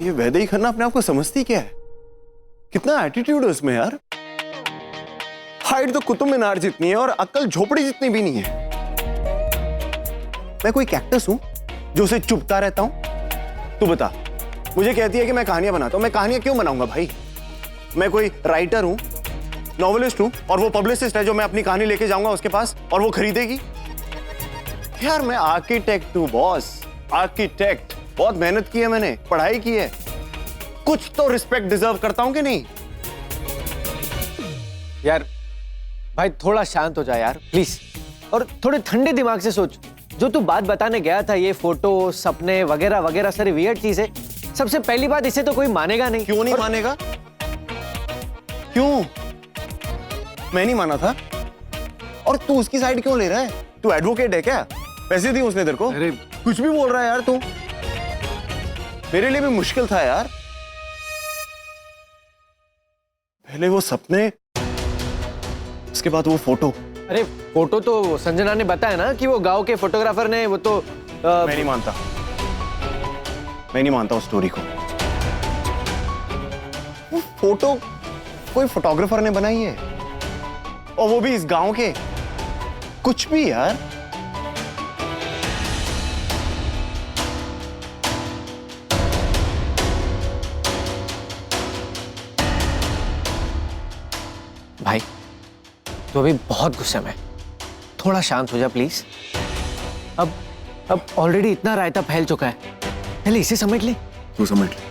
ये वैदेही खन्ना अपने आप को समझती क्या है? कितना एटीट्यूड है उसमें यार। हाइट तो कुतुब मीनार जितनी है और अक्ल झोपड़ी जितनी भी नहीं है। मैं कोई कैक्टस हूं जो उसे चुभता रहता हूं? तू बता। मुझे कहती है कि मैं कहानियां बनाता हूं, मैं कहानियां क्यों बनाऊंगा भाई? मैं कोई राइटर हूं, नॉवेलिस्ट हूं, और वो पब्लिसिस्ट है जो मैं अपनी कहानी लेके जाऊंगा उसके पास और वो खरीदेगी? यार मैं आर्किटेक्ट हूं बॉस, आर्किटेक्ट। बहुत मेहनत की है मैंने, पढ़ाई की है, कुछ तो रिस्पेक्ट डिजर्व करता हूं कि नहीं? यार भाई थोड़ा शांत हो जा यार प्लीज, और थोड़े ठंडे दिमाग से सोच। जो तू बात बताने गया था, ये फोटो, सपने वगैरह वगैरह सारी वियर्ड चीजें, सबसे पहली बात इसे तो कोई मानेगा नहीं। क्यों नहीं मानेगा? क्यों? मैं नहीं माना था और तू उसकी साइड क्यों ले रहा है? तू एडवोकेट है क्या? पैसे दिए उसने तेरे को? अरे कुछ भी बोल रहा है यार तू। मेरे लिए भी मुश्किल था यार। पहले वो सपने, उसके बाद वो फोटो। अरे फोटो तो संजना ने बताया ना कि वो गांव के फोटोग्राफर ने, वो तो मैं नहीं मानता, मैं नहीं मानता उस स्टोरी को। वो फोटो कोई फोटोग्राफर ने बनाई है, और वो भी इस गांव के। कुछ भी यार। भाई तो अभी बहुत गुस्से में, थोड़ा शांत हो जा प्लीज। अब ऑलरेडी इतना रायता फैल चुका है, पहले इसे समझ ले। तू समझ ले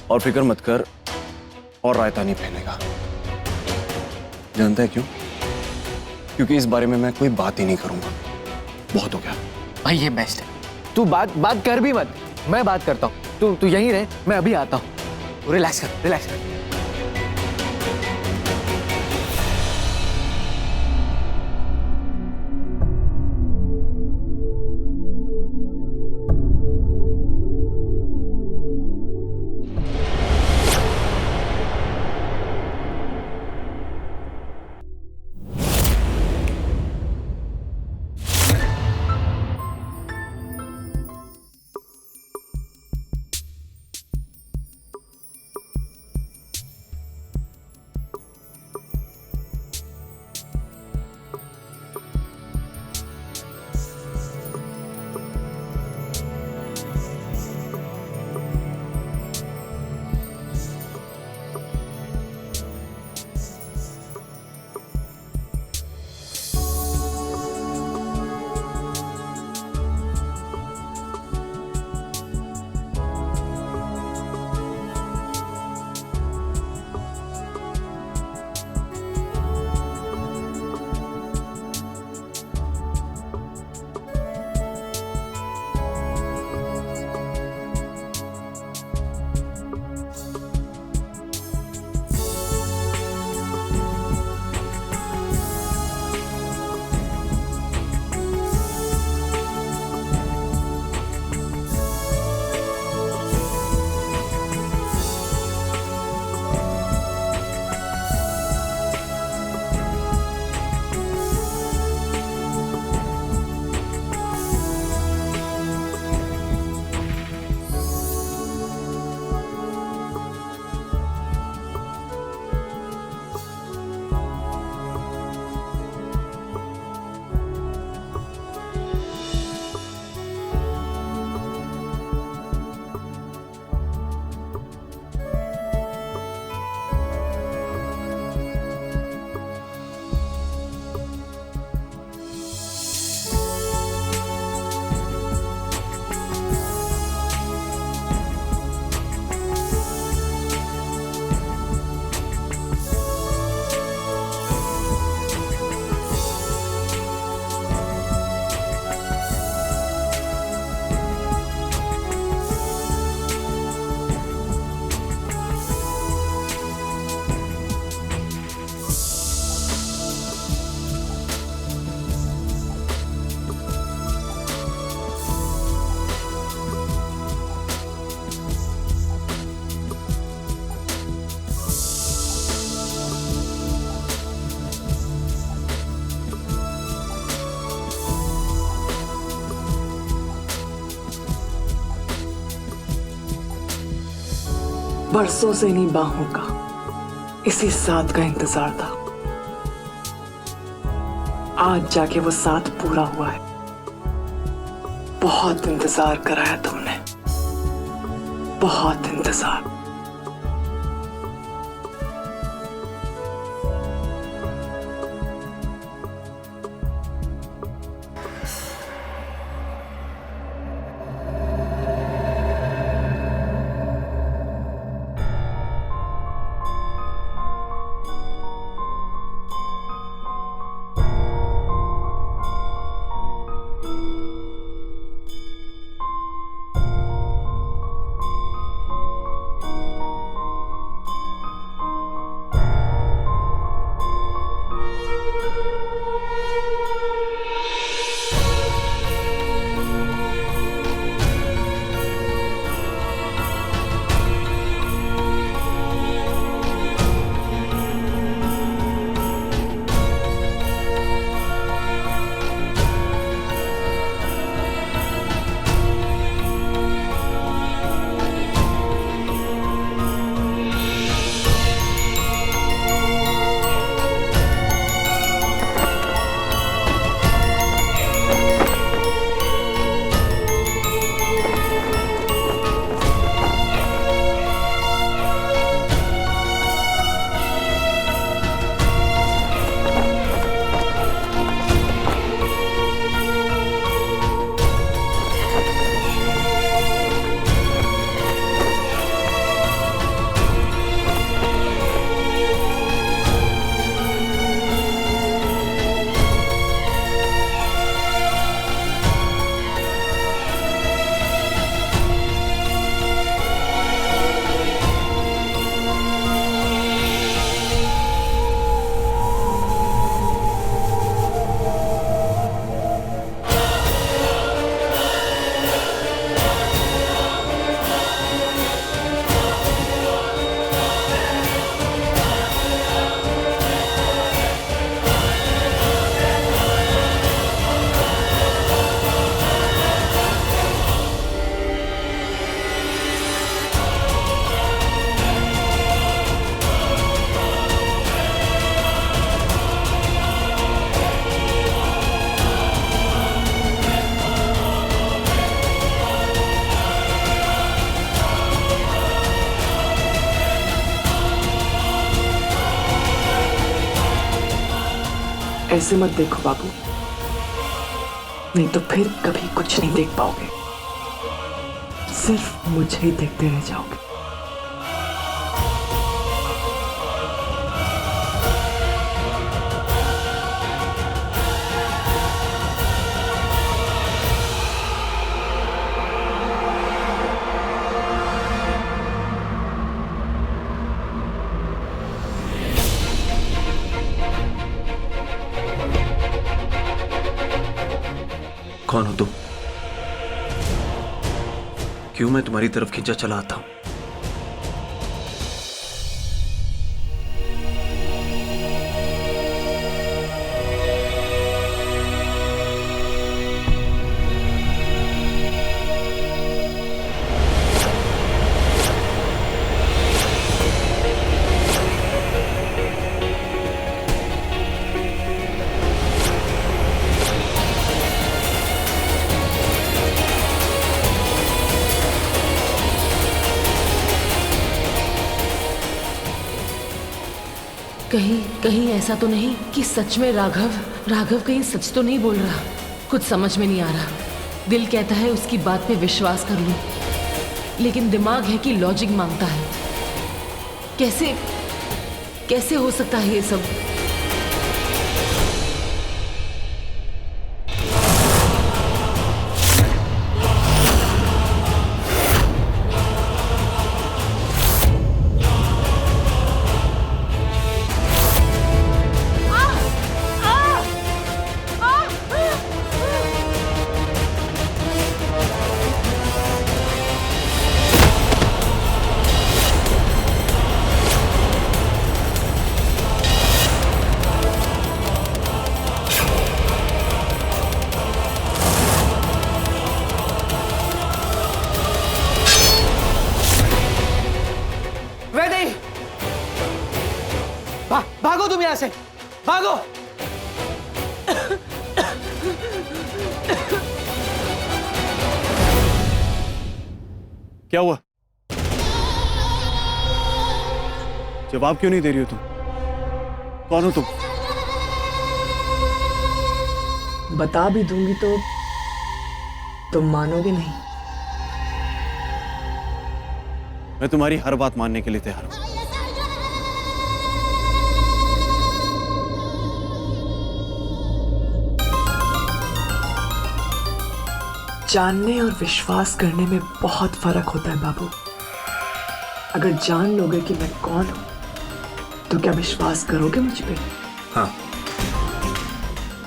और फिक्र मत कर, और रायता नहीं फैलेगा। जानता है क्यों? क्योंकि इस बारे में मैं कोई बात ही नहीं करूंगा। बहुत हो गया भाई, ये बेस्ट है। तू बात कर भी मत, मैं बात करता हूँ। तू यहीं रहे, मैं अभी आता हूँ। रिलैक्स कर, रिलैक्स कर। बरसों से इन्हीं बाहों का, इसी साथ का इंतजार था। आज जाके वो साथ पूरा हुआ है। बहुत इंतजार कराया तुमने, बहुत इंतजार। ऐसे मत देखो बाबू, नहीं तो फिर कभी कुछ नहीं देख पाओगे, सिर्फ मुझे ही देखते रह जाओगे। कौन हो तुम? क्यों मैं तुम्हारी तरफ खींचा चला आता हूं? कहीं कहीं ऐसा तो नहीं कि सच में राघव कहीं सच तो नहीं बोल रहा? कुछ समझ में नहीं आ रहा। दिल कहता है उसकी बात पे विश्वास कर लूं, लेकिन दिमाग है कि लॉजिक मांगता है। कैसे कैसे हो सकता है ये सब? यहां से, भागो। क्या हुआ? जवाब क्यों नहीं दे रही हो तुम? कौन हो तुम? बता भी दूंगी तो तुम मानोगे नहीं। मैं तुम्हारी हर बात मानने के लिए तैयार हूं। जानने और विश्वास करने में बहुत फर्क होता है बाबू। अगर जान लोगे कि मैं कौन हूं तो क्या विश्वास करोगे मुझ पे? हाँ,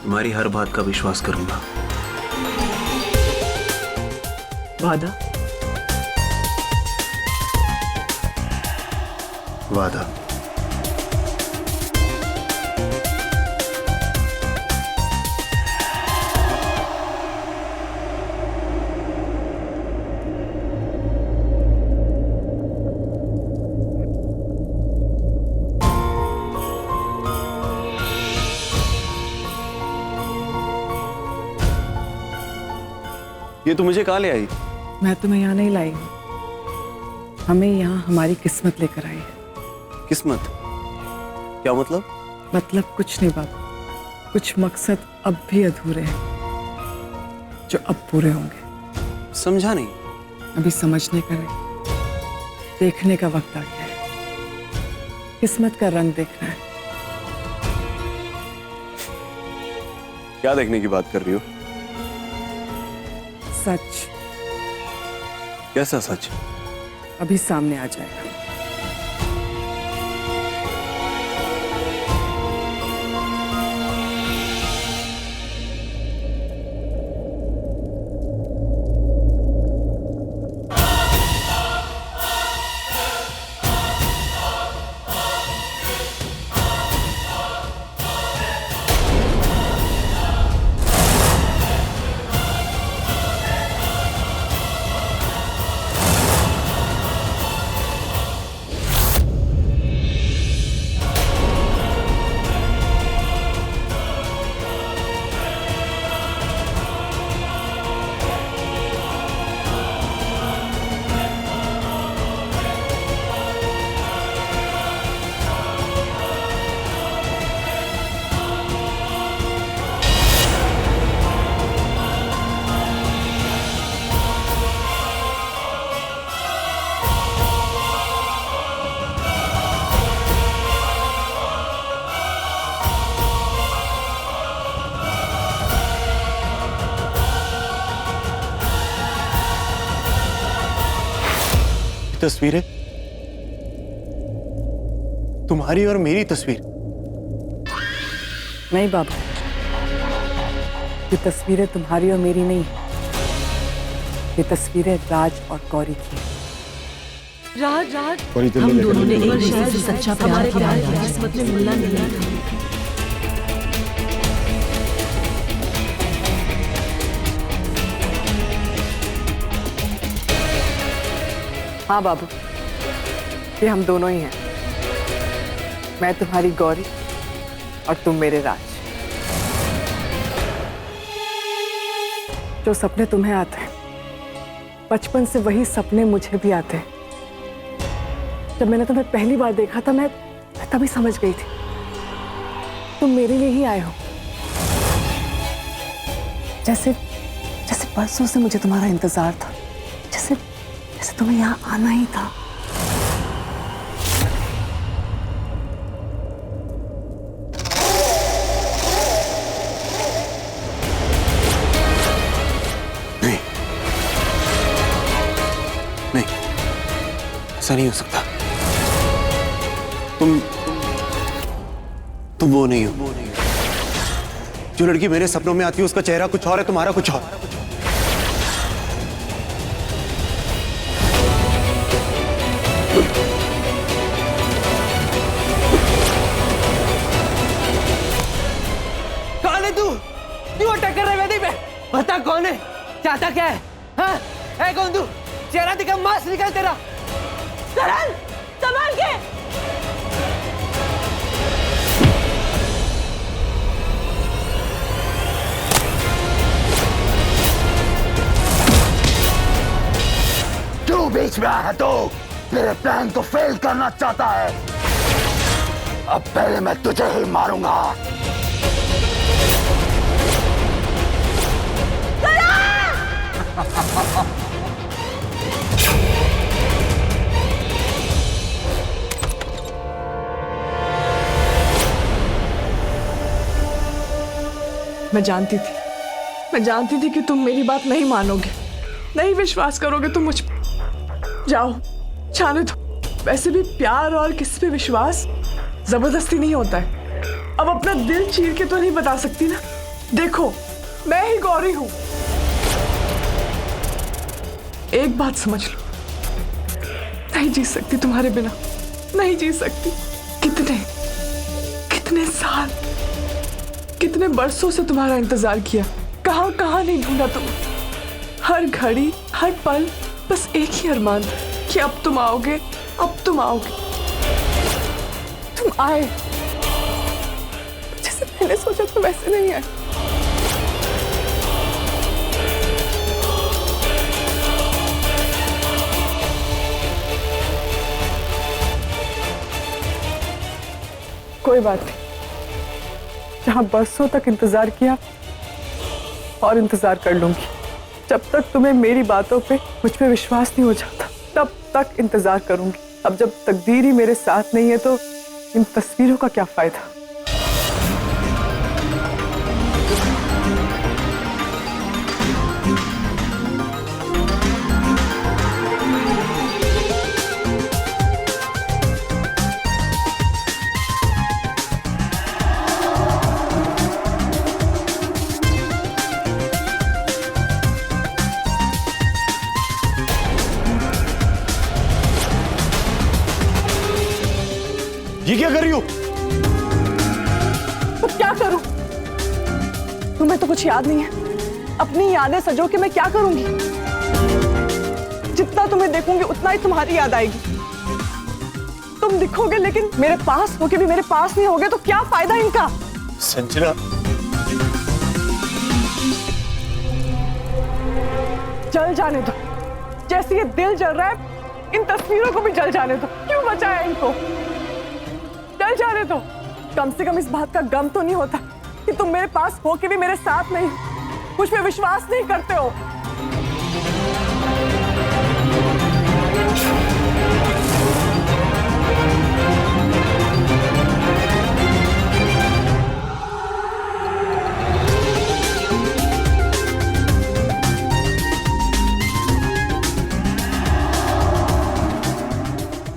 तुम्हारी हर बात का विश्वास करूंगा। वादा? वादा। ये तो मुझे कहाँ ले आई? मैं तुम्हें यहाँ नहीं लाई हूँ, हमें यहाँ हमारी किस्मत लेकर आई है। किस्मत? क्या मतलब? मतलब कुछ नहीं बाबू, कुछ मकसद अब भी अधूरे हैं जो अब पूरे होंगे। समझा नहीं। अभी समझने का नहीं, देखने का वक्त आ गया है। किस्मत का रंग देखना है। क्या देखने की बात कर रही हो? सच। कैसा सच? अभी सामने आ जाएगा। तस्वीरें? तुम्हारी और मेरी तस्वीर? नहीं बाबू, ये तस्वीरें तुम्हारी और मेरी नहीं, ये तस्वीरें राज और गौरी की हैं। राज, हम दोनों ने एक दूसरे से सच्चा प्यार किया है, किस्मत में मिलना नहीं था। हाँ बाबू, ये हम दोनों ही हैं। मैं तुम्हारी गौरी और तुम मेरे राज। जो सपने तुम्हें आते हैं, बचपन से वही सपने मुझे भी आते हैं। जब मैंने तुम्हें पहली बार देखा था, मैं तभी समझ गई थी तुम मेरे लिए ही आए हो। जैसे परसों से मुझे तुम्हारा इंतजार था, जैसे तुम्हें यहाँ आना ही था। नहीं, नहीं, ऐसा नहीं हो सकता। तुम वो नहीं हो। जो लड़की मेरे सपनों में आती है उसका चेहरा कुछ और है, तुम्हारा कुछ और। कौन है तू? क्यों अटैक कर रहा है वेदी पे? बता कौन है, चाहता क्या है? हाँ? है कौन तू? चेहरा दिखा, मांस निकल तेरा। करण, संभाल के। बीच में आया है तो मेरे प्लान को फेल करना चाहता है। अब पहले मैं तुझे ही मारूंगा। मैं जानती थी कि तुम मेरी बात नहीं मानोगे, नहीं विश्वास करोगे तुम मुझ पर। जाओ, जाने दो। वैसे भी प्यार और किस पे विश्वास जबरदस्ती नहीं होता है। अब अपना दिल चीर के तो नहीं बता सकती ना। देखो, मैं ही गौरी हूं। एक बात समझ लो, नहीं जी सकती तुम्हारे बिना, नहीं जी सकती। कितने साल, कितने बरसों से तुम्हारा इंतजार किया, कहां कहां नहीं ढूंढा तुम। हर घड़ी, हर पल बस एक ही अरमान था कि अब तुम आओगे, अब तुम आओगे। तुम आए, जैसे मैंने सोचा था वैसे नहीं आए। कोई बात नहीं, जहां बरसों तक इंतजार किया और इंतजार कर लूंगी। जब तक तुम्हें मेरी बातों पे, मुझ पे विश्वास नहीं हो जाता, तब तक इंतजार करूंगी। अब जब तकदीर ही मेरे साथ नहीं है तो इन तस्वीरों का क्या फायदा। ये क्या कर रही हो? तो क्या करूं? तुम्हें तो कुछ याद नहीं है। अपनी यादें सजो के मैं क्या करूंगी? जितना तुम्हें देखूंगी उतना ही तुम्हारी याद आएगी। तुम दिखोगे लेकिन मेरे पास होके भी मेरे पास नहीं होगे तो क्या फायदा इनका? संजना, जल जाने दो। जैसे ये दिल जल रहा है, इन तस्वीरों को भी जल जाने दो। क्यों बचाया इनको? जल जाने दो। कम से कम इस बात का गम तो नहीं होता कि तुम मेरे पास होके भी मेरे साथ नहीं, मुझ पे विश्वास नहीं करते हो।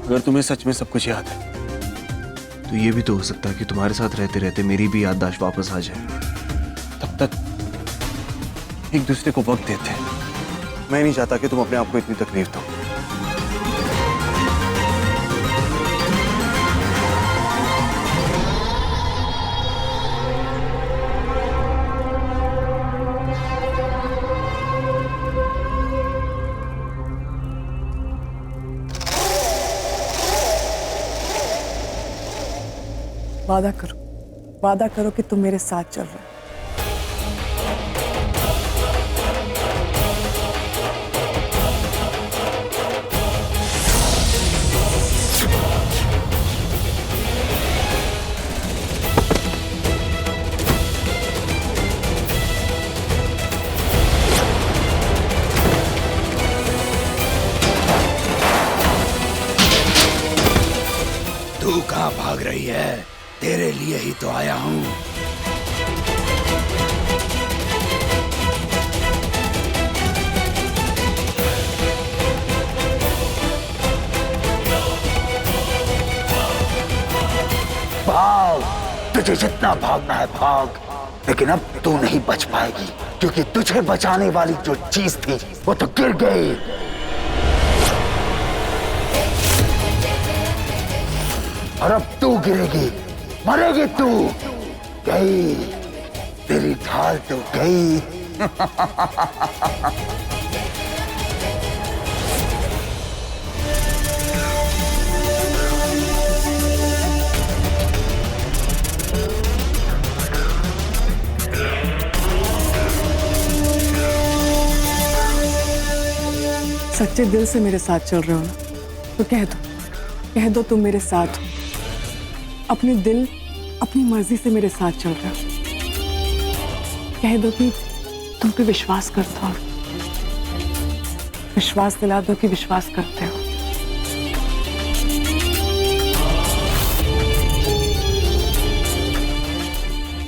अगर तुम्हें सच में सब कुछ याद है तो ये भी तो हो सकता है कि तुम्हारे साथ रहते रहते मेरी भी याददाश्त वापस आ जाए। तब तक एक दूसरे को वक्त देते हैं। मैं नहीं चाहता कि तुम अपने आप को इतनी तकलीफ दो। वादा करो कि तुम मेरे साथ चल रहे हो। तू कहाँ भाग रही है? तेरे लिए ही तो आया हूँ। भाग, तुझे जितना भागना है भाग, लेकिन अब तू नहीं बच पाएगी क्योंकि तुझे बचाने वाली जो चीज थी वो तो गिर गई। और अब तू गिरेगी, मरेगी तू। गई, तेरी ढाल तो गई। सच्चे दिल से मेरे साथ चल रहे हो ना, तो कह दो तुम मेरे साथ हो। अपने दिल अपनी मर्जी से मेरे साथ चल रहे हो। कह दो कि तुम पे विश्वास करता हो। विश्वास दिला दो कि विश्वास करते हो।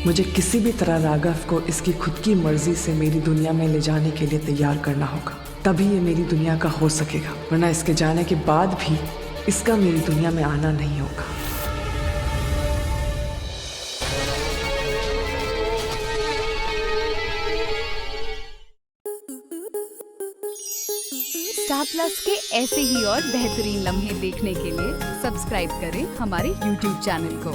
मुझे किसी भी तरह राघव को इसकी खुद की मर्जी से मेरी दुनिया में ले जाने के लिए तैयार करना होगा, तभी ये मेरी दुनिया का हो सकेगा, वरना इसके जाने के बाद भी इसका मेरी दुनिया में आना नहीं होगा। स्टार प्लस के ऐसे ही और बेहतरीन लम्हे देखने के लिए सब्सक्राइब करें हमारे YouTube चैनल को।